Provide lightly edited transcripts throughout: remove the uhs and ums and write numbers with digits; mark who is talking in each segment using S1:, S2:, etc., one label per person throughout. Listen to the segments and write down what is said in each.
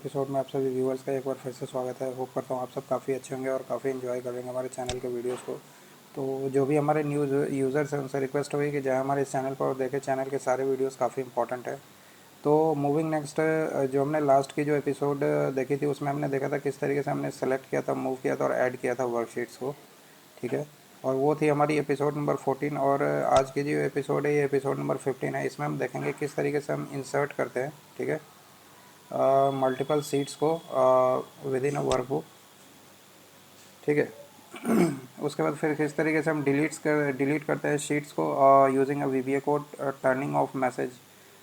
S1: Episode में आप सभी व्यूअर्स का एक बार फिर से स्वागत है। होप करता हूँ आप सब काफ़ी अच्छे होंगे और काफ़ी एंजॉय करेंगे हमारे चैनल के वीडियोस को। तो जो भी हमारे न्यूज़ यूज़र्स हैं उनसे रिक्वेस्ट होगी कि जाए हमारे इस चैनल पर और देखें। चैनल के सारे वीडियोस काफ़ी इंपॉर्टेंट है। तो मूविंग नेक्स्ट, जो हमने लास्ट की जो एपिसोड देखी थी उसमें हमने देखा था किस तरीके से हमने सेलेक्ट किया था, मूव किया था और ऐड किया था वर्कशीट्स को। ठीक है, और वो थी हमारी एपिसोड नंबर 14। और आज की जो एपिसोड है ये एपिसोड नंबर 15 है। इसमें हम देखेंगे किस तरीके से हम इंसर्ट करते हैं, ठीक है, मल्टीपल सीट्स को विद इन अ वर्कबुक। ठीक है। उसके बाद फिर किस तरीके से हम डिलीट करते हैं शीट्स को using a VBA code, turning of message,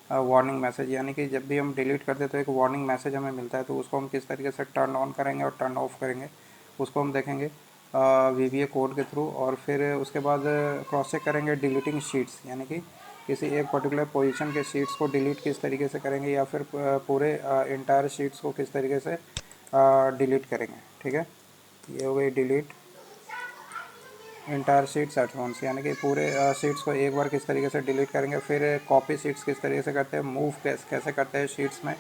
S1: warning message. यानी कि जब भी हम डिलीट करते हैं तो एक वार्निंग मैसेज हमें मिलता है, तो उसको हम किस तरीके से टर्न ऑन करेंगे और टर्न ऑफ करेंगे उसको हम देखेंगे वीबीए कोड के थ्रू। और फिर उसके बाद क्रॉस चेक करेंगे डिलीटिंग शीट्स, यानी कि किसी एक पर्टिकुलर पोजीशन के शीट्स को डिलीट किस तरीके से करेंगे या फिर पूरे इंटायर शीट्स को किस तरीके से डिलीट करेंगे। ठीक है, ये हो गई delete entire sheets at once, यानी कि पूरे शीट्स को एक बार किस तरीके से डिलीट करेंगे। फिर कॉपी शीट्स किस तरीके से करते हैं, मूव कैसे करते हैं शीट्स में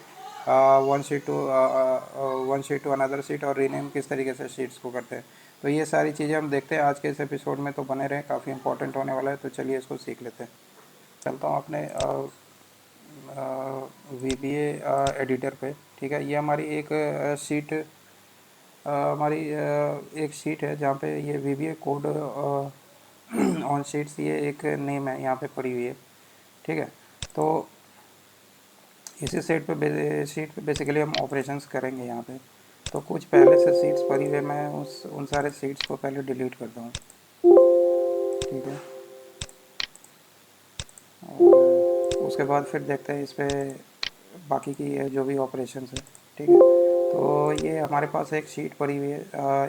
S1: one sheet to another sheet, और रीनेम किस तरीके से शीट्स को करते हैं। तो ये सारी चीज़ें हम देखते हैं आज के इस एपिसोड में, तो बने रहें, काफ़ी इंपॉर्टेंट होने वाला है। तो चलिए इसको सीख लेते हैं। चलता हूँ अपने VBA एडिटर पे। ठीक है, ये हमारी एक शीट हमारी एक शीट है जहाँ पे ये VBA कोड ऑन शीट्स, ये एक नेम है यहाँ पे पड़ी हुई है। ठीक है, तो इसी शीट पे बेसिकली हम ऑपरेशंस करेंगे यहाँ पे। तो कुछ पहले से सीट्स पड़ी हुए, मैं उन सारे सीट्स को पहले डिलीट करता हूँ। ठीक है, और उसके बाद फिर देखते हैं इस पर बाकी की जो भी ऑपरेशंस है। ठीक है, तो ये हमारे पास एक शीट पड़ी हुई है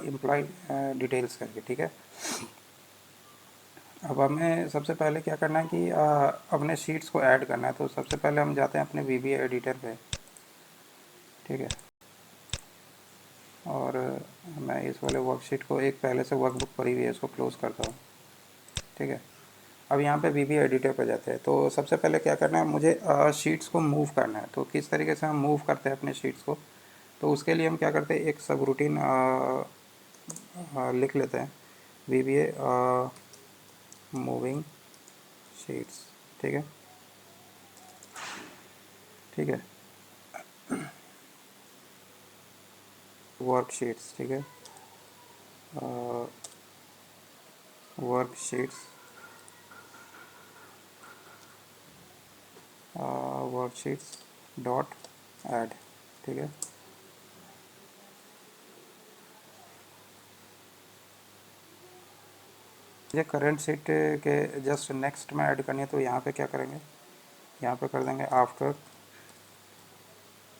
S1: एम्प्लॉय डिटेल्स करके। ठीक है, अब हमें सबसे पहले क्या करना है कि अपने शीट्स को ऐड करना है। तो सबसे पहले हम जाते हैं अपने VBA एडिटर पे। ठीक है, और मैं इस वाले वर्कशीट को, एक पहले से वर्कबुक पड़ी हुई है, इसको क्लोज़ करता हूँ। ठीक है, अब यहाँ पे VBA एडिटर पे जाते हैं। तो सबसे पहले क्या करना है, मुझे शीट्स को मूव करना है। तो किस तरीके से हम मूव करते हैं अपने शीट्स को, तो उसके लिए हम क्या करते हैं, एक सब रूटीन लिख लेते हैं, VBA मूविंग शीट्स। ठीक है, ठीक है, वर्कशीट्स। ठीक है, वर्कशीट्स, वर्कशीट्स डॉट ऐड। ठीक है, ये करंट शीट के जस्ट नेक्स्ट में ऐड करनी है। तो यहाँ पे क्या करेंगे, यहाँ पे कर देंगे आफ्टर,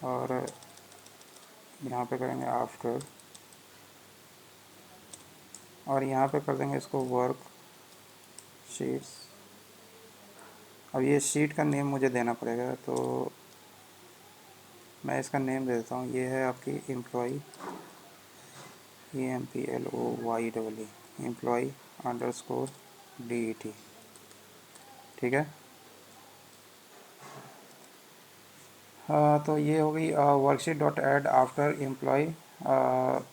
S1: और यहाँ पे करेंगे आफ्टर, और यहाँ पे कर देंगे इसको वर्क शीट्स। अब ये शीट का नेम मुझे देना पड़ेगा, तो मैं इसका नेम दे देता हूँ। ये है आपकी employee, EMPLOYE, employee underscore DET। ठीक है, तो ये हो गई worksheet dot add after employ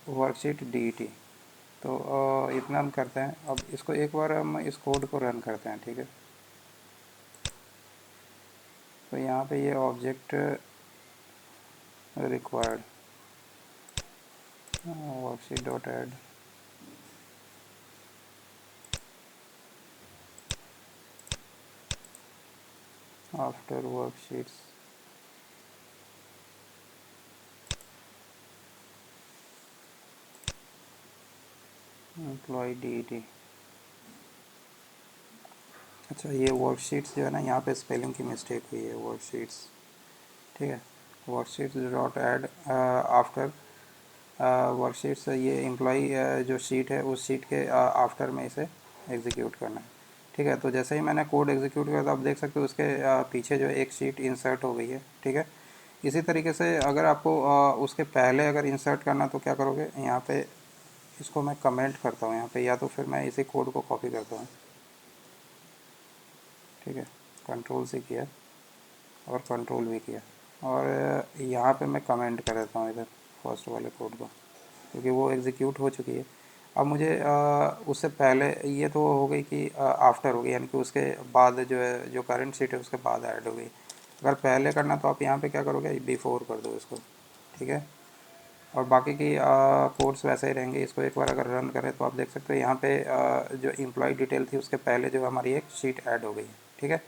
S1: worksheet DET। तो इतना हम करते हैं। अब इसको एक बार हम इस कोड को रन करते हैं। ठीक है, तो यहाँ पे ये object required worksheet dot add after worksheets, employ DET। अच्छा, ये वर्कशीट्स जो है ना, यहाँ पे स्पेलिंग की मिस्टेक हुई है, वर्कशीट्स। ठीक है, worksheets dot add after worksheets, ये एम्प्लॉई जो शीट है उस शीट के आफ्टर में इसे एग्जीक्यूट करना है। ठीक है, तो जैसे ही मैंने कोड एग्जीक्यूट किया तो आप देख सकते हो उसके पीछे जो एक शीट इंसर्ट हो गई है। ठीक है, इसी तरीके से अगर आपको उसके पहले अगर इंसर्ट करना तो क्या करोगे, यहाँ पे इसको मैं कमेंट करता हूँ यहाँ पे, या तो फिर मैं इसी कोड को कॉपी करता हूँ। ठीक है, कंट्रोल से किया और कंट्रोल भी किया, और यहाँ पे मैं कमेंट कर देता हूँ इधर फर्स्ट वाले कोड को, क्योंकि वो एग्जीक्यूट हो चुकी है। अब मुझे उससे पहले ये तो हो गई कि आफ्टर हो गई, यानी कि उसके बाद जो है, जो करंट सीट है उसके बाद ऐड हो गई। अगर पहले करना तो आप यहाँ पे क्या करोगे, बिफोर कर दो इसको, ठीक है। और बाकी की कोड्स वैसे ही रहेंगे। इसको एक बार अगर रन करें तो आप देख सकते हो यहाँ पे जो एम्प्लॉय डिटेल थी उसके पहले जो हमारी एक शीट ऐड हो गई है, ठीक है।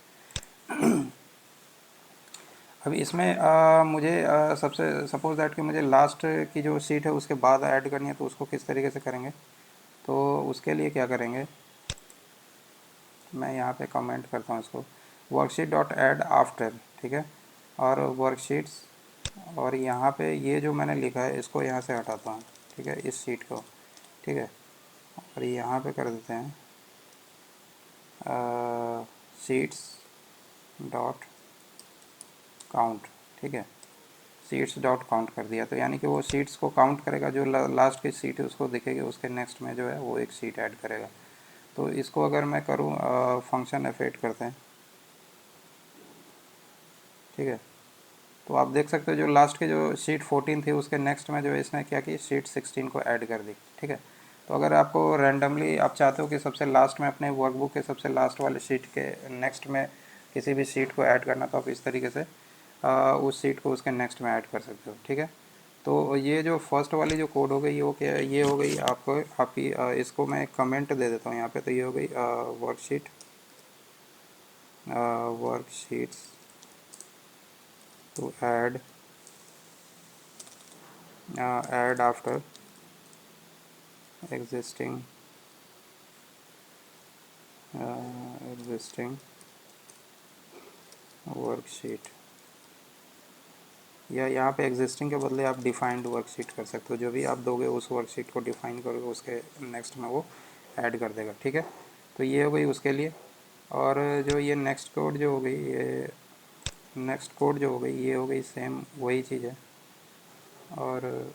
S1: अभी इसमें मुझे सबसे सपोज दैट कि मुझे लास्ट की जो शीट है उसके बाद ऐड करनी है, तो उसको किस तरीके से करेंगे। तो उसके लिए क्या करेंगे, मैं यहाँ पे कमेंट करता हूँ इसको, वर्कशीट डॉट ऐड आफ्टर, ठीक है। और वर्कशीट्स, और यहाँ पे ये जो मैंने लिखा है इसको यहाँ से हटाता हूँ, ठीक है, इस शीट को, ठीक है। और यहाँ पे कर देते हैं शीट्स डॉट काउंट, ठीक है। सीट्स डॉट काउंट कर दिया, तो यानी कि वो सीट्स को काउंट करेगा, जो लास्ट की सीट है उसको दिखेगी, उसके नेक्स्ट में जो है वो एक सीट ऐड करेगा। तो इसको अगर मैं करूँ, फंक्शन एफेट करते हैं, ठीक है। तो आप देख सकते हो जो लास्ट की जो शीट 14 थी उसके नेक्स्ट में जो है इसने क्या की, शीट 16 को ऐड कर दी, ठीक है। तो अगर आपको रैंडमली आप चाहते हो कि सबसे लास्ट में अपने वर्कबुक के सबसे लास्ट वाले शीट के नेक्स्ट में किसी भी शीट को ऐड करना, तो आप इस तरीके से उस शीट को उसके नेक्स्ट में ऐड कर सकते हो, ठीक है। तो ये जो फर्स्ट वाली जो कोड हो गई वो क्या है, ये हो गई आपको आपकी इसको मैं एक कमेंट दे देता हूँ यहाँ पे। तो ये हो गई worksheet worksheets to add add after existing existing worksheet, या यहाँ पे एग्जिस्टिंग के बदले आप डिफाइंड वर्कशीट कर सकते हो। जो भी आप दोगे उस वर्कशीट को डिफाइन करोगे, उसके नेक्स्ट में वो ऐड कर देगा, ठीक है। तो ये हो गई उसके लिए। और जो ये नेक्स्ट कोड जो हो गई, ये नेक्स्ट कोड जो हो गई, ये हो गई सेम वही चीज़ है। और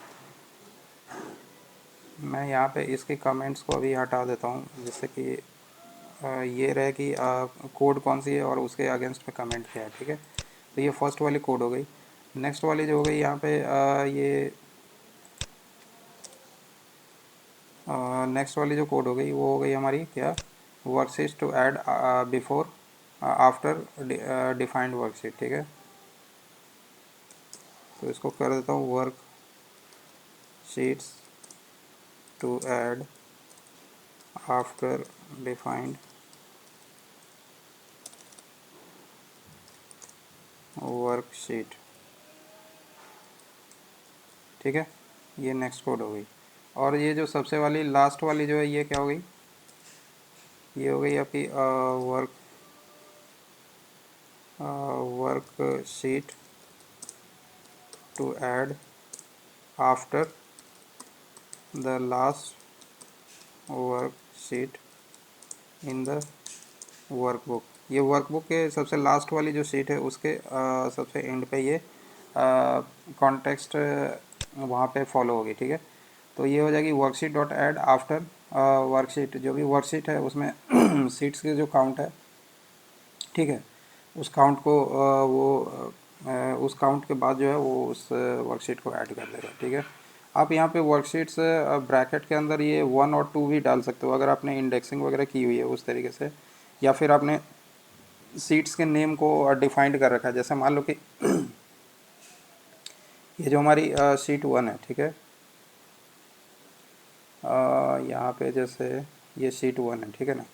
S1: मैं यहाँ पे इसके कमेंट्स को अभी हटा देता हूँ, जिससे कि ये रहे कि कोड कौन सी है और उसके अगेंस्ट में कमेंट क्या है, ठीक है। तो ये फर्स्ट वाली कोड हो गई। नेक्स्ट वाली जो हो गई यहाँ पे ये नेक्स्ट वाली जो कोड हो गई वो हो गई हमारी क्या, worksheet to add before after defined worksheet, ठीक है। तो इसको कर देता हूँ worksheets to add after defined worksheet, ठीक है। ये नेक्स्ट कोड हो गई। और ये जो सबसे वाली लास्ट वाली जो है ये क्या हो गई, ये हो गई आपकी worksheet to add after the last worksheet in the workbook. ये वर्कबुक के सबसे लास्ट वाली जो शीट है उसके सबसे एंड पे ये कॉन्टेक्स्ट वहाँ पे फॉलो होगी, ठीक है। तो ये हो जाएगी worksheet dot add after worksheet, जो भी वर्कशीट है उसमें सीट्स के जो काउंट है, ठीक है, उस काउंट को उस काउंट के बाद जो है वो उस वर्कशीट को ऐड कर देगा, ठीक है। आप यहाँ पे वर्कशीट्स ब्रैकेट के अंदर ये 1 और 2 भी डाल सकते हो, अगर आपने इंडेक्सिंग वगैरह की हुई है उस तरीके से, या फिर आपने सीट्स के नेम को डिफाइंड कर रखा है। जैसे मान लो कि ये जो हमारी सीट 1 है, ठीक है, यहाँ पे जैसे ये सीट 1 है, ठीक है ना।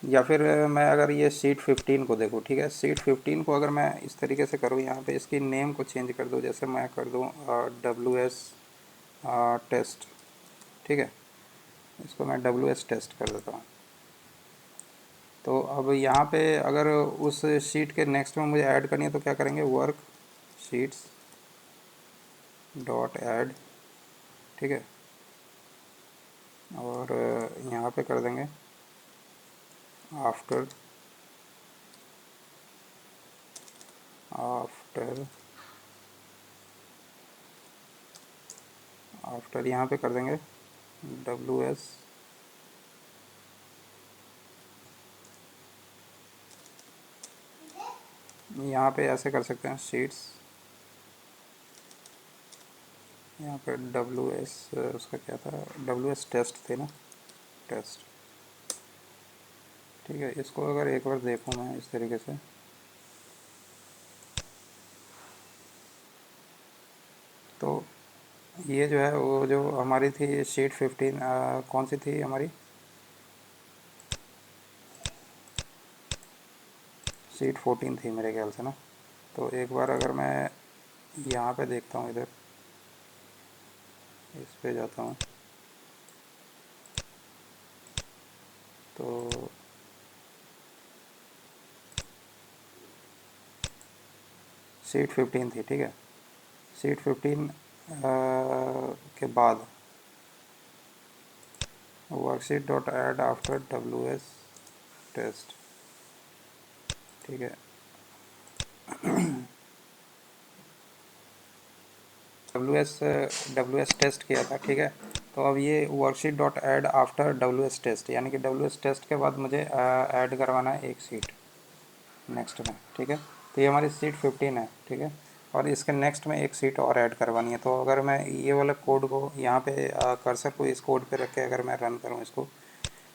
S1: या फिर मैं अगर ये सीट 15 को देखूँ, ठीक है, सीट 15 को अगर मैं इस तरीके से करूँ, यहाँ पे इसकी नेम को चेंज कर दूँ, जैसे मैं कर दूँ WS टेस्ट, ठीक है, इसको मैं WS टेस्ट कर देता हूँ। तो अब यहाँ पे अगर उस शीट के नेक्स्ट में मुझे ऐड करनी है तो क्या करेंगे, वर्क शीट्स डॉट ऐड, ठीक है। और यहाँ पे कर देंगे आफ्टर आफ्टर आफ्टर यहाँ पे कर देंगे WS यहाँ पे ऐसे कर सकते हैं शीट्स, यहाँ पे WS उसका क्या था, WS टेस्ट थे ना, टेस्ट। ठीक है, इसको अगर एक बार देखूँ मैं इस तरीके से, तो ये जो है वो जो हमारी थी शीट 15, कौन सी थी हमारी, शीट 14 थी मेरे ख्याल से ना। तो एक बार अगर मैं यहाँ पे देखता हूँ, इधर इस पे जाता हूँ, तो शीट 15 थी। ठीक है, शीट 15 के बाद worksheet dot add after WS test. ठीक है, WS टेस्ट किया था। ठीक है, तो अब ये worksheet dot add after WS test, यानी कि WS टेस्ट के बाद मुझे ऐड करवाना है एक सीट नेक्स्ट में। ठीक है, तो ये हमारी सीट 15 है। ठीक है, और इसके नेक्स्ट में एक सीट और ऐड करवानी है। तो अगर मैं ये वाला कोड को यहाँ पे कर्सर को इस कोड पे रख के अगर मैं रन करूँ इसको,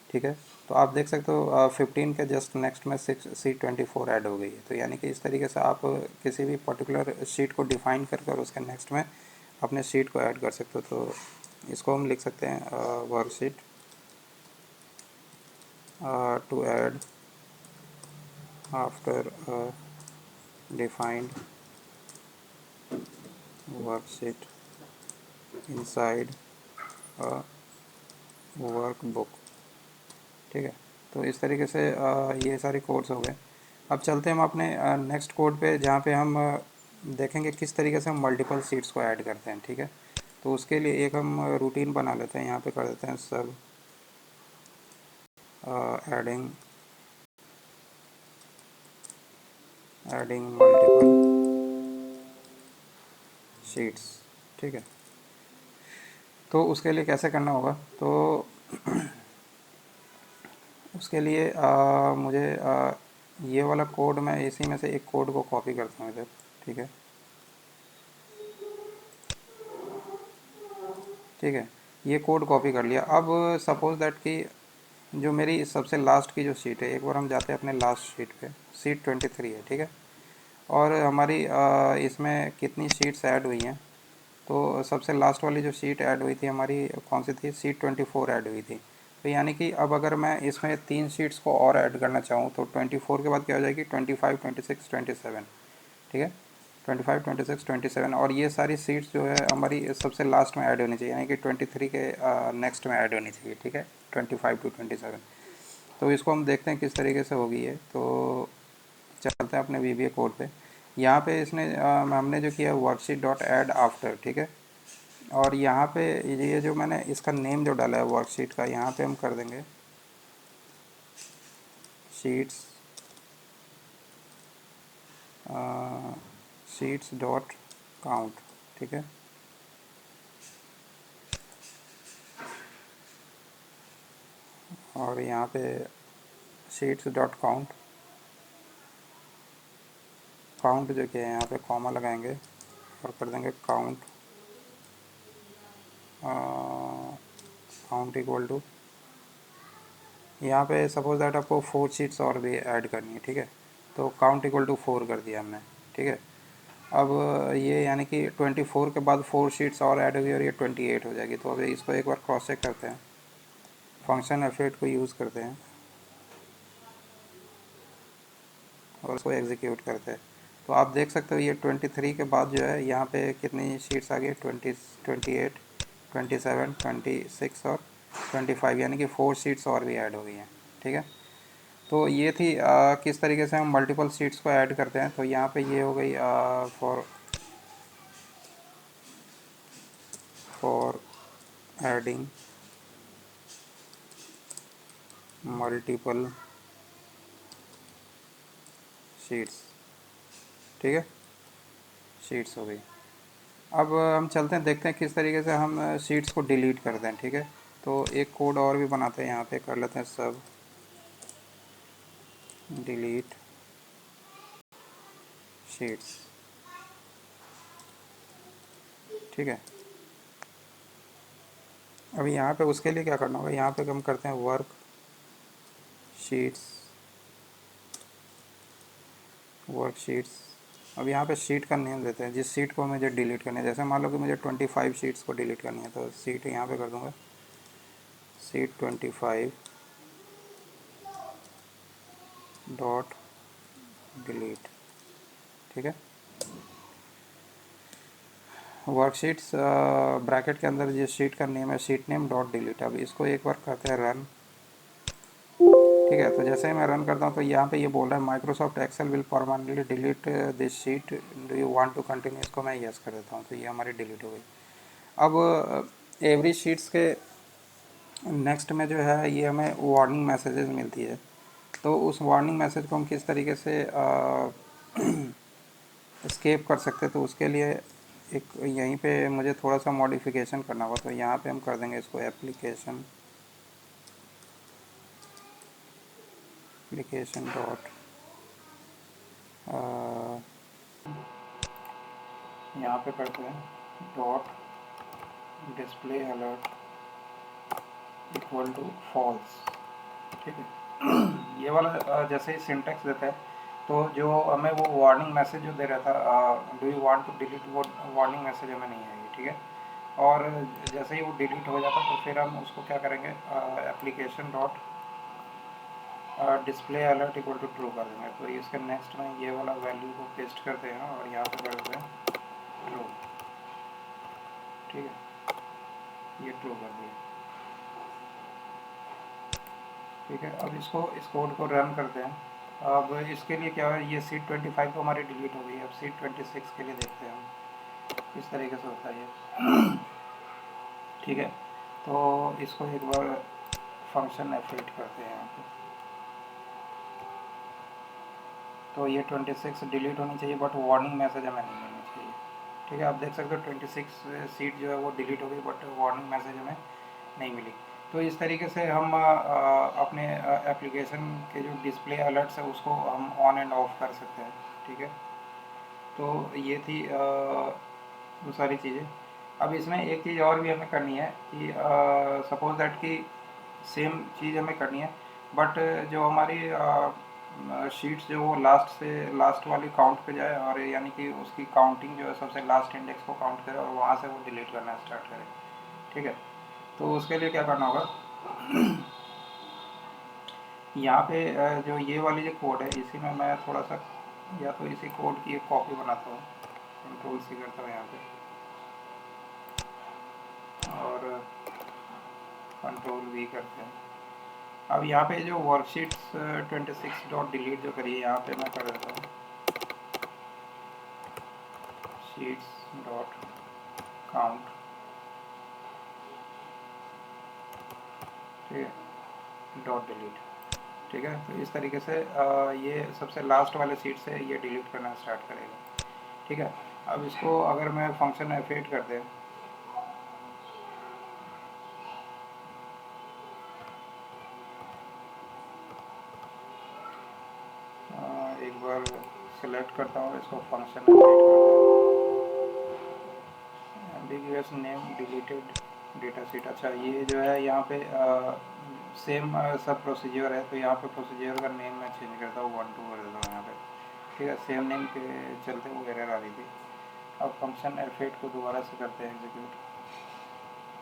S1: ठीक है, तो आप देख सकते हो 15 के जस्ट नेक्स्ट में C24 ऐड हो गई है। तो यानी कि इस तरीके से आप किसी भी पर्टिकुलर शीट को डिफाइन कर उसके नेक्स्ट में अपने शीट को ऐड कर सकते हो। तो इसको हम लिख सकते हैं worksheet to add after defined worksheet inside workbook. ठीक है, तो इस तरीके से ये सारे कोड्स हो गए। अब चलते हैं हम अपने नेक्स्ट कोड पे, जहाँ पे हम देखेंगे किस तरीके से हम मल्टीपल सीट्स को ऐड करते हैं। ठीक है, तो उसके लिए एक हम रूटीन बना लेते हैं। यहाँ पे कर देते हैं सब एडिंग मल्टीपल शीट्स। ठीक है, तो उसके लिए कैसे करना होगा, तो उसके लिए मुझे ये वाला कोड, मैं इसी में से एक कोड को कॉपी करता हूँ इधर। ठीक है, ठीक है, ये कोड कॉपी कर लिया। अब सपोज दैट कि जो मेरी सबसे लास्ट की जो सीट है, एक बार हम जाते हैं अपने लास्ट सीट पे, सीट 23 है। ठीक है, और हमारी इसमें कितनी सीट्स ऐड हुई हैं, तो सबसे लास्ट वाली जो सीट ऐड हुई थी हमारी कौन सी थी, सीट 24 ऐड हुई थी। तो यानी कि अब अगर मैं इसमें 3 सीट्स को और ऐड करना चाहूँ तो 24 के बाद क्या हो जाएगी, 25, 26, 27। ठीक है, 25, 26, 27, और ये सारी सीट्स जो है हमारी सबसे लास्ट में ऐड होनी चाहिए, यानी कि 23 के नेक्स्ट में ऐड होनी चाहिए। ठीक है, 25 to 27। तो इसको हम देखते हैं किस तरीके से होगी ये। तो चलते हैं अपने VBA कोड पे। यहाँ पे इसने हमने जो किया वर्कशीट डॉट ऐड आफ्टर। ठीक है, और यहाँ पे ये जो मैंने इसका नेम जो डाला है वर्कशीट का, यहाँ पे हम कर देंगे शीट्स शीट्स डॉट काउंट। ठीक है, और यहाँ पे शीट्स डॉट काउंट, काउंट जो किया है यहाँ पे कॉमा लगाएंगे और कर देंगे काउंट, काउंट इक्वल टू, यहाँ पे सपोज दैट आपको 4 शीट्स और भी ऐड करनी है। ठीक है, तो काउंट इक्वल टू 4 कर दिया हमने। ठीक है, अब ये यानी कि 24 के बाद 4 शीट्स और ऐड होगी और ये 28 हो जाएगी। तो अब इसको एक बार क्रॉस चेक करते हैं, फंक्शन एफेट को यूज़ करते हैं और उसको एग्जीक्यूट करते हैं। तो आप देख सकते हो ये 23 के बाद जो है यहाँ पे कितनी शीट्स आ गई, 28, 27, 26 और 25, यानी कि 4 शीट्स और भी ऐड हो गई हैं। ठीक है, तो ये थी किस तरीके से हम मल्टीपल सीट्स को ऐड करते हैं। तो यहाँ पे ये हो गई फॉर एडिंग मल्टीपल शीट्स। ठीक है, शीट्स हो गई। अब हम चलते हैं, देखते हैं किस तरीके से हम शीट्स को डिलीट करते हैं। ठीक है, तो एक कोड और भी बनाते हैं, यहाँ पे कर लेते हैं सब डिलीट शीट्स। ठीक है, अभी यहाँ पे उसके लिए क्या करना होगा, यहाँ पे हम करते हैं वर्क शीट्स, वर्कशीट्स। अब यहाँ पे शीट का नेम देते हैं, जिस शीट को मुझे डिलीट करना है। जैसे मान लो कि मुझे 25 शीट्स को डिलीट करनी है, तो शीट यहाँ पे कर दूँगा शीट 25 डॉट डिलीट। ठीक है, वर्कशीट्स ब्रैकेट के अंदर जिस शीट का नेम है शीट नेम डॉट डिलीट। अब इसको एक बार करते हैं रन। ठीक है, तो जैसे ही मैं रन करता हूँ तो यहाँ पे ये बोल रहा है Microsoft Excel will permanently delete this sheet, do you want to continue. इसको मैं यस कर देता हूँ, तो ये हमारी डिलीट हो गई। अब एवरी शीट्स के नेक्स्ट में जो है ये हमें वार्निंग मैसेजेस मिलती है, तो उस वार्निंग मैसेज को हम किस तरीके से एस्केप कर सकते हैं, तो उसके लिए एक यहीं पे मुझे थोड़ा सा मॉडिफिकेशन करना होगा। तो यहाँ पे हम कर देंगे इसको एप्लीकेशन डॉट यहाँ पे करते हैं dot display alert equal to false. ठीक है, ये वाला जैसे ही सिंटेक्स देता है तो जो हमें वो वार्निंग मैसेज जो दे रहा था do you want to delete, वो वार्निंग मैसेज हमें नहीं आएगी। ठीक है, और जैसे ही वो डिलीट हो जाता तो फिर हम उसको क्या करेंगे, application dot display alert equal to true कर देंगे। तो इसके नेक्स्ट में ये वाला वैल्यू को पेस्ट करते हैं और यहाँ पे कर देते हैं ट्रू। ठीक है, ये ट्रू कर दिया। ठीक है, अब इस कोड को रन करते हैं। अब इसके लिए क्या है, ये सीट 25 तो हमारी डिलीट हो गई। अब सीट 26 के लिए देखते हैं हम इस तरीके से होता है ये। ठीक है, तो इसको एक बार फंक्शन एफेट करते हैं यहाँ पे। तो ये 26 डिलीट होनी चाहिए, बट वार्निंग मैसेज हमें नहीं मिलनी चाहिए। ठीक है, आप देख सकते हो 26 सीट जो है वो डिलीट हो गई, बट वार्निंग मैसेज हमें नहीं मिली। तो इस तरीके से हम अपने एप्लीकेशन के जो डिस्प्ले अलर्ट्स है उसको हम ऑन एंड ऑफ कर सकते हैं। ठीक है, तो ये थी वो सारी चीज़ें। अब इसमें एक चीज़ और भी हमें करनी है कि सपोज दैट कि सेम चीज़ हमें करनी है, बट जो हमारी शीट्स जो वो लास्ट से लास्ट वाली काउंट पे जाए, और यानी कि उसकी काउंटिंग जो है सबसे लास्ट इंडेक्स को काउंट करे और वहाँ से वो डिलीट करना स्टार्ट करे। ठीक है, तो उसके लिए क्या करना होगा, यहाँ पे जो ये वाली जो कोड है इसी में मैं थोड़ा सा या तो इसी कोड की एक कॉपी बनाता हूँ, कंट्रोल सी करता हूँ यहाँ पे और कंट्रोल वी करते हैं। अब यहाँ पे जो वर्कशीट्स 26 डॉट डिलीट जो करिए, यहाँ पे मैं कर देता हूँ शीट्स डॉट काउंट। ठीक है, डॉट डिलीट। ठीक है, तो इस तरीके से ये सबसे लास्ट वाले सीट से ये डिलीट करना स्टार्ट करेगा। ठीक है, अब इसको अगर मैं फंक्शन एफेट कर दें, एक बार सेलेक्ट करता हूँ, इसको फंक्शन एफेट करता हूँ, ambiguous name deleted data seat. अच्छा, ये जो है यहाँ पे सेम सब प्रोसीजर है, तो यहाँ पे प्रोसीजर का नेम मैं चेंज करता हूँ 1 2 कर देता हूँ यहाँ पे। ठीक है, सेम नेम के चलते वो एरर आ रही थी। अब फंक्शन एफेट को दोबारा से करते हैं एग्जीक्यूट।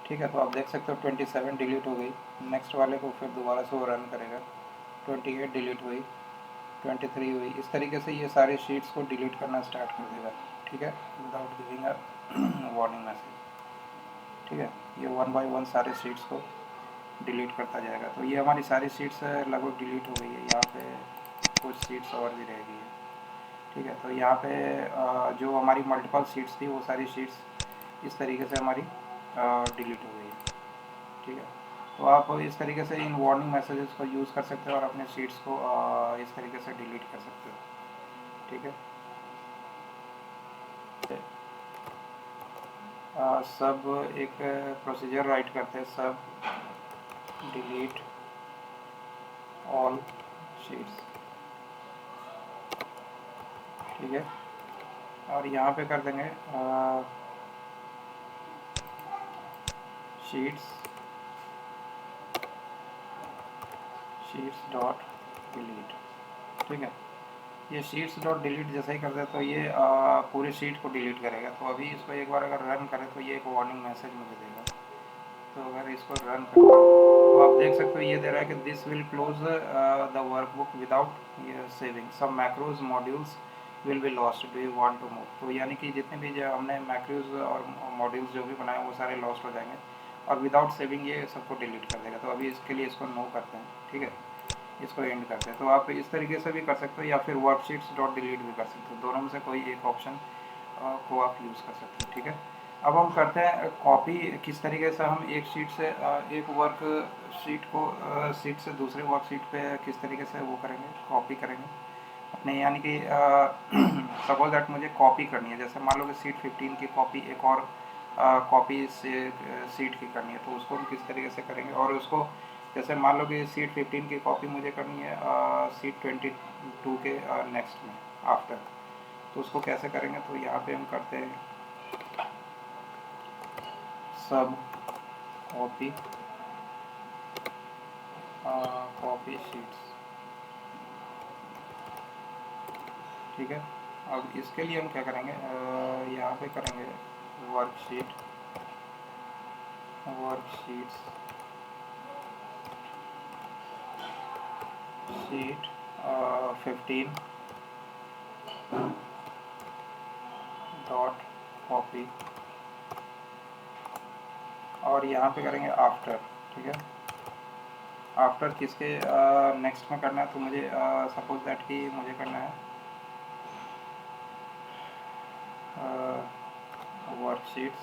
S1: ठीक है, तो आप देख सकते हो 27 डिलीट हो गई। नेक्स्ट वाले को फिर दोबारा से वो रन करेगा, 28 डिलीट हुई, 23 हुई। इस तरीके से ये सारे शीट्स को डिलीट करना स्टार्ट कर देगा। ठीक है, without giving a warning message. ठीक है, ये 1 बाय 1 सारे शीट्स को डिलीट करता जाएगा। तो ये हमारी सारी शीट्स लगभग डिलीट हो गई है। यहाँ पे कुछ शीट्स और भी रह गई है। ठीक है, तो यहाँ पे जो हमारी मल्टीपल शीट्स थी वो सारी शीट्स इस तरीके से हमारी डिलीट हो गई है। ठीक है, तो आप इस तरीके से इन वार्निंग मैसेजेस को यूज़ कर सकते हो और अपने शीट्स को इस तरीके से डिलीट कर सकते हो। ठीक है, सब एक प्रोसीजर राइट करते हैं, सब डिलीट ऑल शीट्स। ठीक है, और यहाँ पे कर देंगे शीट्स डॉट डिलीट। ठीक है, ये शीट्स डॉट डिलीट जैसे ही कर दे तो ये पूरी शीट को डिलीट करेगा। तो अभी इसको एक बार अगर रन करें तो ये एक वार्निंग मैसेज मुझे देगा। तो अगर इसको रन करता हूँ तो आप देख सकते हो ये दे रहा है कि this will close the workbook without saving some macros modules will be lost, do you want to move. तो यानी कि जितने भी जो हमने मैक्रोज और मॉड्यूल्स जो भी बनाए वो सारे लॉस्ट हो जाएंगे और विदाउट सेविंग ये सबको डिलीट कर देगा। तो अभी इसके लिए इसको नो करते हैं। ठीक है, इसको एंड करते हैं। तो आप इस तरीके से भी कर सकते हो या फिर वर्कशीट्स डॉट डिलीट भी कर सकते हो, दोनों में से कोई एक ऑप्शन को आप यूज़ कर सकते हो। ठीक है, अब हम करते हैं कॉपी। किस तरीके से हम एक शीट से एक वर्क शीट को शीट से दूसरे वर्क शीट पे किस तरीके से वो करेंगे, कॉपी करेंगे अपने, यानी कि सपोज दैट मुझे कॉपी करनी है। जैसे मान लो कि शीट 15 की कॉपी एक और कॉपी से शीट की करनी है, तो उसको हम किस तरीके से करेंगे। और उसको जैसे मान लो कि शीट 15 की कॉपी मुझे करनी है शीट 22 के नेक्स्ट में आफ्टर, तो उसको कैसे करेंगे। तो यहाँ पे हम करते हैं सब कॉपी कॉपी शीट्स। ठीक है, अब इसके लिए हम क्या करेंगे, यहाँ पे करेंगे वर्कशीट्स शीट 15 डॉट कॉपी और यहाँ पे करेंगे आफ्टर। ठीक है, आफ्टर किसके नेक्स्ट में करना है। तो मुझे सपोज दैट कि मुझे करना है वर्कशीट्स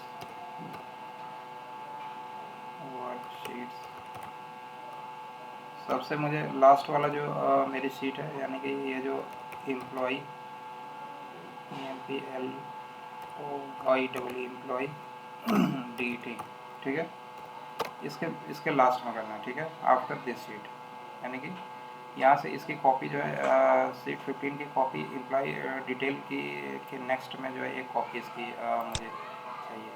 S1: सबसे मुझे लास्ट वाला जो मेरी शीट है, यानी कि ये जो एम्प्लॉई एम्प्लॉई DT। ठीक है, इसके लास्ट में करना है। ठीक है, आफ्टर दिस शीट, यानी कि यहाँ से इसकी कॉपी जो है शीट 15 की कॉपी एम्प्लॉय डिटेल की के नेक्स्ट में जो है एक कॉपी इसकी मुझे चाहिए।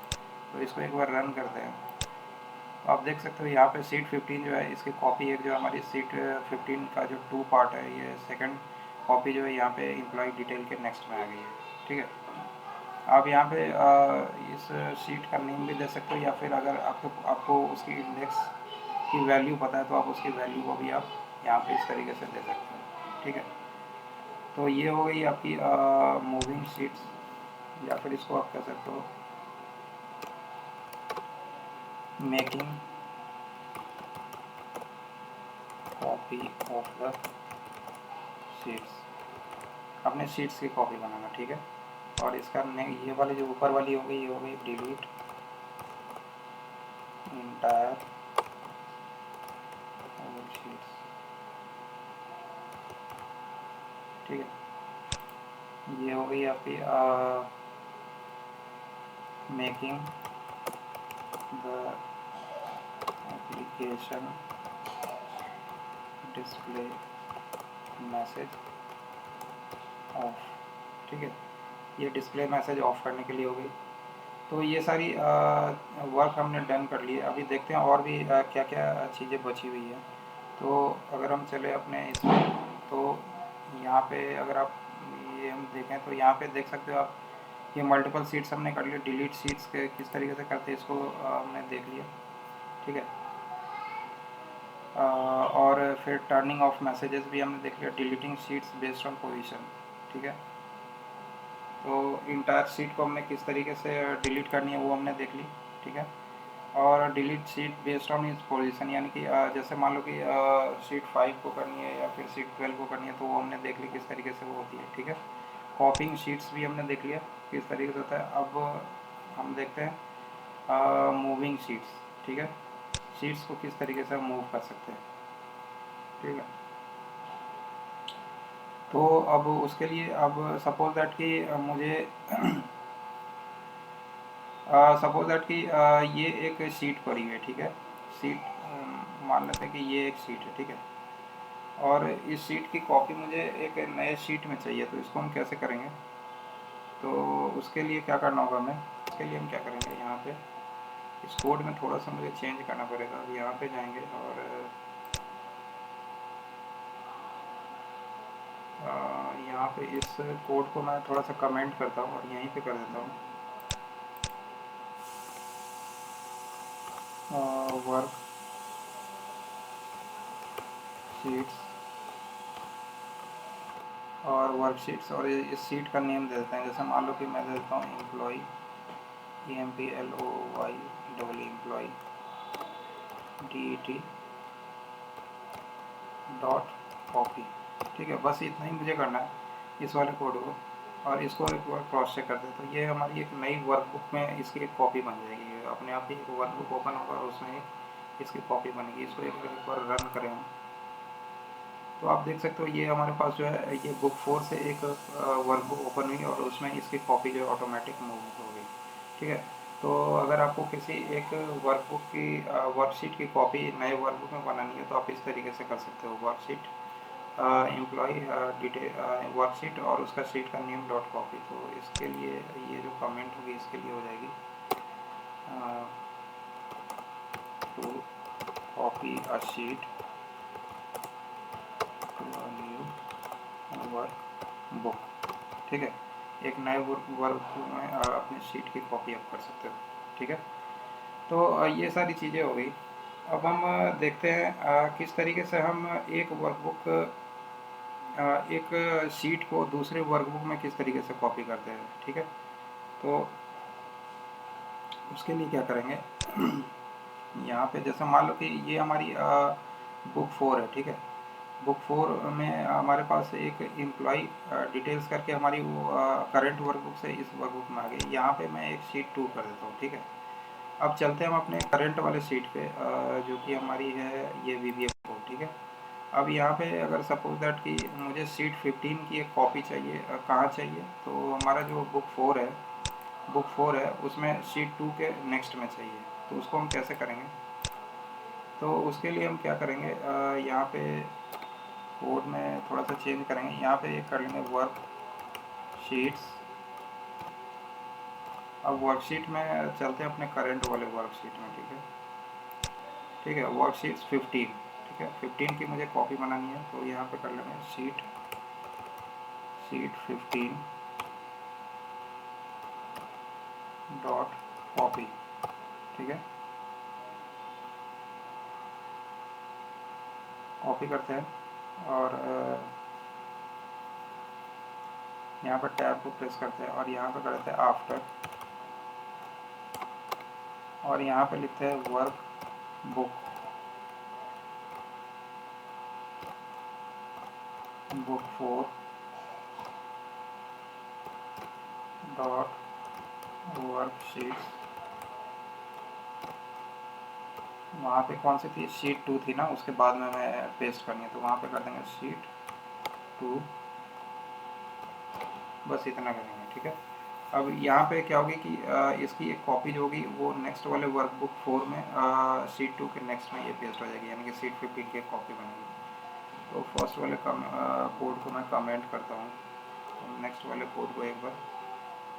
S1: तो इसको एक बार रन करते हैं। तो आप देख सकते हो यहाँ पे शीट 15 जो है इसकी कॉपी एक जो हमारी शीट 15 का जो 2 पार्ट है, ये सेकंड कॉपी जो है यहाँ पे एम्प्लॉय डिटेल के नेक्स्ट में आ गई है। ठीक है, आप यहाँ पे इस शीट का नेम भी दे सकते हो या फिर अगर आपको उसकी इंडेक्स की वैल्यू पता है तो आप उसकी वैल्यू को भी आप यहाँ पे इस तरीके से दे सकते हो। ठीक है, तो ये हो गई आपकी मूविंग शीट्स, या फिर इसको आप कह सकते हो making copy of the sheets, अपने शीट्स की कॉपी बनाना। ठीक है, और इसका ये वाली जो ऊपर वाली हो गई ये हो गई डिलीट इंटायर शीट्स। ठीक है, ये हो गई आपकी making the application display message of. ठीक है, ये डिस्प्ले मैसेज ऑफ करने के लिए हो गई। तो ये सारी वर्क हमने डन कर ली है। अभी देखते हैं और भी क्या क्या चीज़ें बची हुई है। तो अगर हम चले अपने इसमें, तो यहाँ पे अगर आप ये हम देखें तो यहाँ पे देख सकते हो आप, ये मल्टीपल सीट्स हमने कर लिए। डिलीट सीट्स के किस तरीके से करते हैं इसको हमने देख लिया। ठीक है, और फिर टर्निंग ऑफ मैसेजेस भी हमने देख लिया। Deleting sheets based on position. ठीक है, तो इंटायर शीट को हमने किस तरीके से डिलीट करनी है वो हमने देख ली। ठीक है, और डिलीट शीट बेस्ड ऑन इस पोजीशन, यानी कि जैसे मान लो कि शीट 5 को करनी है या फिर शीट 12 को करनी है, तो वो हमने देख ली किस तरीके से वो होती है। ठीक है, कॉपिंग शीट्स भी हमने देख लिया किस तरीके से होता है। अब हम देखते हैं मूविंग शीट्स। ठीक है, शीट्स को किस तरीके से हम मूव कर सकते हैं। ठीक है, तो अब उसके लिए अब सपोज दैट कि मुझे सपोज दैट कि ये एक शीट पड़ी है। ठीक है, शीट मान लेते हैं कि ये एक शीट है। ठीक है, और इस शीट की कॉपी मुझे एक नए शीट में चाहिए, तो इसको हम कैसे करेंगे। तो उसके लिए क्या करना होगा हमें, उसके लिए हम क्या करेंगे, यहाँ पे इस कोड में थोड़ा सा मुझे चेंज करना पड़ेगा। अब यहाँ पे जाएंगे और यहाँ पे इस कोड को मैं थोड़ा सा कमेंट करता हूँ और यहीं पे कर देता हूँ वर्क शीट्स और वर्कशीट्स, और इस सीट का नेम दे देते हैं। जैसे मान लो कि मैं दे देता हूँ employee, EMPLOY employee DET dot copy. ठीक है, बस इतना ही मुझे करना है इस वाले कोड को, और इसको एक बार क्रॉस चेक करते हैं तो ये हमारी एक नई वर्कबुक में इसकी एक कॉपी बन जाएगी। अपने आप ही एक वर्कबुक ओपन होगा और उसमें इसकी कॉपी बनेगी। इसको एक बार रन करें हम, तो आप देख सकते हो ये हमारे पास जो है ये बुक 4 से एक वर्कबुक ओपन हुई और उसमें इसकी कॉपी जो है ऑटोमेटिक मूव हो गई। ठीक है, तो अगर आपको किसी एक वर्कबुक की वर्कशीट की कॉपी नए वर्कबुक में बनानी है तो आप इस तरीके से कर सकते हो। वर्कशीट एम्प्लॉय डिटेल वर्कशीट और उसका शीट का नेम डॉट कॉपी। तो इसके लिए ये जो कमेंट होगी इसके लिए हो जाएगी to copy a sheet to a new workbook. ठीक है, एक नए वर्क में अपने शीट की कॉपी आप कर सकते हो। ठीक है, तो ये सारी चीज़ें हो गई। अब हम देखते हैं किस तरीके से हम एक वर्कबुक एक शीट को दूसरे वर्कबुक में किस तरीके से कॉपी करते हैं। ठीक है, तो उसके लिए क्या करेंगे यहाँ पे जैसे मान लो कि ये हमारी बुक 4 है। ठीक है, बुक 4 में हमारे पास एक एम्प्लॉय डिटेल्स करके हमारी वो करंट वर्कबुक से इस वर्कबुक में आ गई। यहाँ पे मैं एक शीट 2 कर देता हूँ। ठीक है, अब चलते हैं हम अपने करंट वाले शीट पे जो कि हमारी है ये VBF कोड। ठीक है, अब यहाँ पे अगर सपोज दैट कि मुझे शीट 15 की एक कॉपी चाहिए, कहाँ चाहिए, तो हमारा जो बुक 4 है उसमें शीट 2 के नेक्स्ट में चाहिए। तो उसको हम कैसे करेंगे, तो उसके लिए हम क्या करेंगे, यहाँ पे कोड में थोड़ा सा चेंज करेंगे। यहाँ पे एक कर लेंगे वर्क शीट्स। अब वर्कशीट में चलते हैं अपने करंट वाले वर्कशीट में। ठीक है, ठीक है, वर्कशीट्स 15। ठीक है, 15 की मुझे कॉपी बनानी है तो यहाँ पे कर लेंगे शीट 15 डॉट कॉपी। ठीक है, कॉपी करते हैं और यहाँ पर टैब को प्रेस करते हैं और यहाँ पर करते हैं आफ्टर, और यहाँ पे लिखते हैं वर्क बुक 4 डॉट वर्कशीट्स। वहाँ पे कौन सी थी, शीट 2 थी ना, उसके बाद में मैं पेस्ट करनी है तो वहाँ पे कर देंगे शीट 2, बस इतना करेंगे। ठीक है, अब यहाँ पे क्या होगी कि इसकी एक कॉपी जो होगी वो नेक्स्ट वाले वर्कबुक 4 में शीट 2 के नेक्स्ट में ये पेस्ट हो जाएगी, यानी कि शीट 15 की एक कॉपी बनेगी। तो फर्स्ट वाले कोड को मैं कमेंट करता हूँ, तो नेक्स्ट वाले कोड को एक बार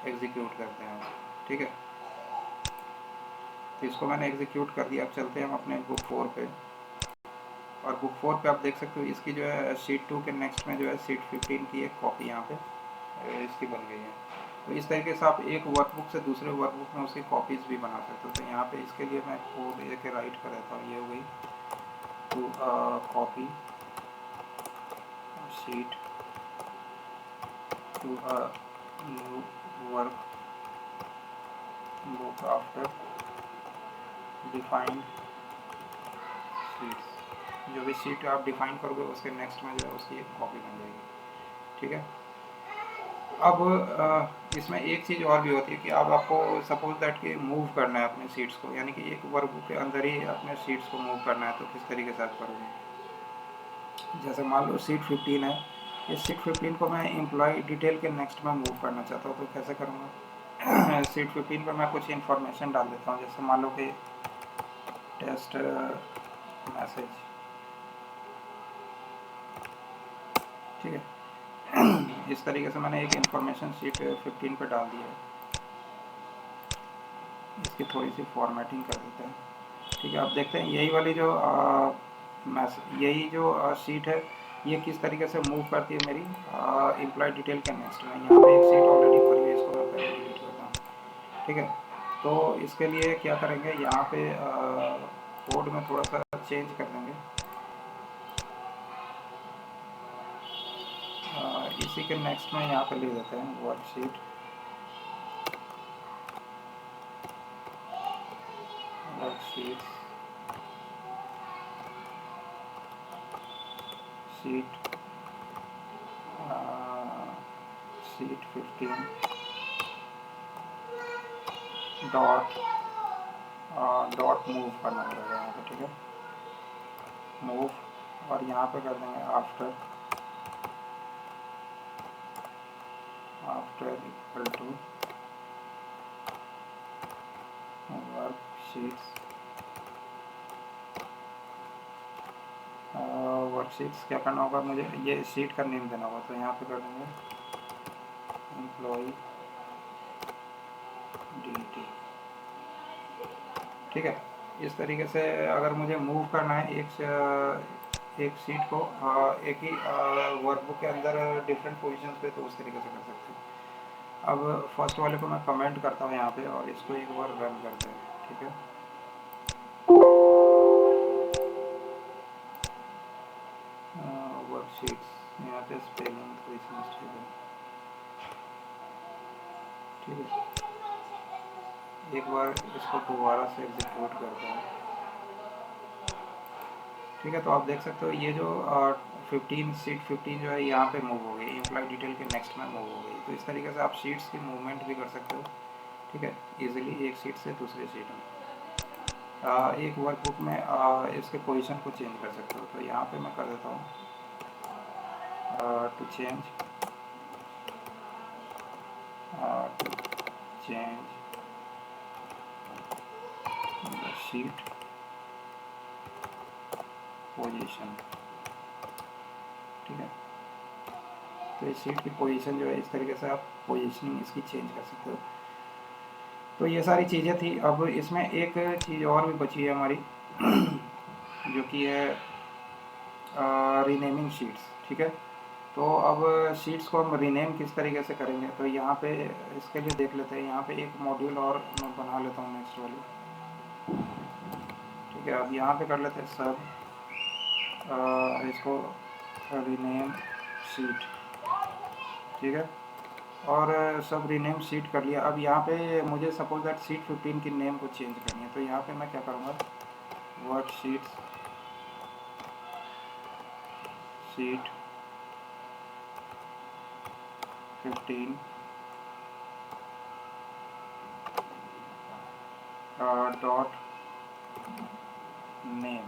S1: एग्जीक्यूट करते हैं। ठीक है, तो इसको मैंने एग्जीक्यूट कर दिया। अब चलते हैं हम अपने बुक 4 पे, और बुक 4 पे आप देख सकते हो इसकी जो है शीट 2 के नेक्स्ट में जो है शीट 15 की एक कॉपी यहाँ पे इसकी बन गई है। तो इस तरीके से आप एक वर्कबुक से दूसरे वर्कबुक में उसकी कॉपीज़ भी बना सकते हो। तो यहाँ पे इसके लिए मैं कोड एक राइट कर देता हूँ, ये हो गई to copy sheet to new workbook after defined sheets. जो भी शीट आप डिफाइन करोगे उसके नेक्स्ट में जो है उसकी एक कॉपी बन जाएगी। ठीक है, अब इसमें एक चीज़ और भी होती है कि अब आपको सपोज दैट कि मूव करना है अपने सीट्स को, यानी कि एक वर्कबुक के अंदर ही अपने सीट्स को मूव करना है, तो किस तरीके से आप करोगे। जैसे मान लो सीट 15 है, इस सीट 15 को मैं एम्प्लॉय डिटेल के नेक्स्ट में मूव करना चाहता हूँ, तो कैसे करूँगा सीट 15 पर मैं कुछ इन्फॉर्मेशन डाल देता हूँ। जैसे मान लो कि टेस्ट मैसेज। ठीक है इस तरीके से मैंने एक इन्फॉर्मेशन शीट 15 पे डाल दी है। इसकी थोड़ी सी फॉर्मेटिंग कर देते हैं। ठीक है, अब देखते हैं यही वाली जो यही जो शीट है ये किस तरीके से मूव करती है मेरी एम्प्लॉय डिटेल के नेक्स्ट में। यहाँ पे एक शीट ऑलरेडी पड़ी है, इसको मैं पहले डिलीट करता हूँ। ठीक है, तो इसके लिए क्या करेंगे, यहाँ पे कोड में थोड़ा सा चेंज कर देंगे। इसी के नेक्स्ट में यहाँ पे ले देते हैं वर्कशीट शीट 15 डॉट मूव करना पड़ेगा यहाँ पे। ठीक है, मूव, और यहाँ पे कर देंगे आफ्टर इक्वल टू वर्कशीट्स क्या करना होगा, मुझे ये शीट का नेम देना होगा। तो यहाँ पे कर देंगे एम्प्लॉय dt। ठीक है, इस तरीके से अगर मुझे मूव करना है एक शीट को एक ही वर्कबुक के अंदर डिफरेंट पोजीशंस पे, तो उस तरीके से कर सकते हैं। अब फर्स्ट वाले को मैं कमेंट करता हूँ यहाँ पे, और इसको एक बार रन करते हैं। ठीक है, वर्कशीट्स यहाँ पे स्पेलिंग थोड़ी सी मिस्टेक है। ठीक है, एक बार इसको दोबारा से एग्जीक्यूट करते हैं। ठीक है, तो आप देख सकते हो ये जो 15 शीट 15 जो है यहाँ पे मूव हो गई, एम्प्लॉय डिटेल के नेक्स्ट में मूव हो गई। तो इस तरीके से आप शीट्स की मूवमेंट भी कर सकते हो। ठीक है, इजीली एक शीट से दूसरे शीट में एक वर्कबुक में इसके पोजीशन को चेंज कर सकते हो। तो यहाँ पे मैं कर देता हूँ टू चेंज शीट पोजीशन। ठीक है, तो इस शीट की पोजीशन जो है इस तरीके से आप पोजीशनिंग इसकी चेंज कर सकते हो। तो ये सारी चीज़ें थी। अब इसमें एक चीज़ और भी बची है हमारी जो कि है रीनेमिंग शीट्स। ठीक है, तो अब शीट्स को हम रीनेम किस तरीके से करेंगे, तो यहाँ पे इसके लिए देख लेते हैं। यहाँ पे एक मॉड्यूल और मैं बना लेता हूँ नेक्स्ट वाली। ठीक है, अब यहाँ पे कर लेते हैं सब इसको रीनेम शीट। ठीक है, और सब रीनेम शीट कर लिया। अब यहाँ पे मुझे सपोज दैट शीट 15 की नेम को चेंज करनी है। तो यहाँ पे मैं क्या करूँगा, worksheet sheet 15 dot name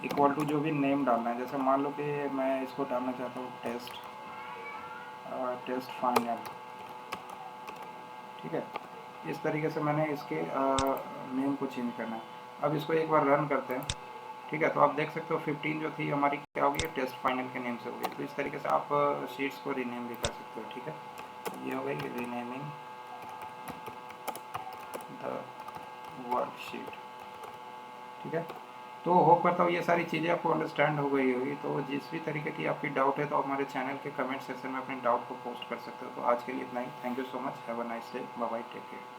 S1: equal to जो भी नेम डालना है। जैसे मान लो कि मैं इसको डालना चाहता हूँ टेस्ट फाइनल। ठीक है, इस तरीके से मैंने इसके नेम को चेंज करना है। अब इसको एक बार रन करते हैं। ठीक है, तो आप देख सकते हो 15 जो थी हमारी क्या हो गई, टेस्ट फाइनल के नेम से हो गई। तो इस तरीके से आप शीट्स को रीनेम भी कर सकते हो। ठीक है, ये हो गई रीनेमिंग द वर्कशीट। ठीक है, तो होप करता हूँ ये सारी चीज़ें आपको अंडरस्टैंड हो गई होगी। तो जिस भी तरीके की आपकी डाउट है तो हमारे चैनल के कमेंट सेक्शन में अपने डाउट को पोस्ट कर सकते हो। तो आज के लिए इतना ही। Thank you so much, have a nice day, bye bye, take care.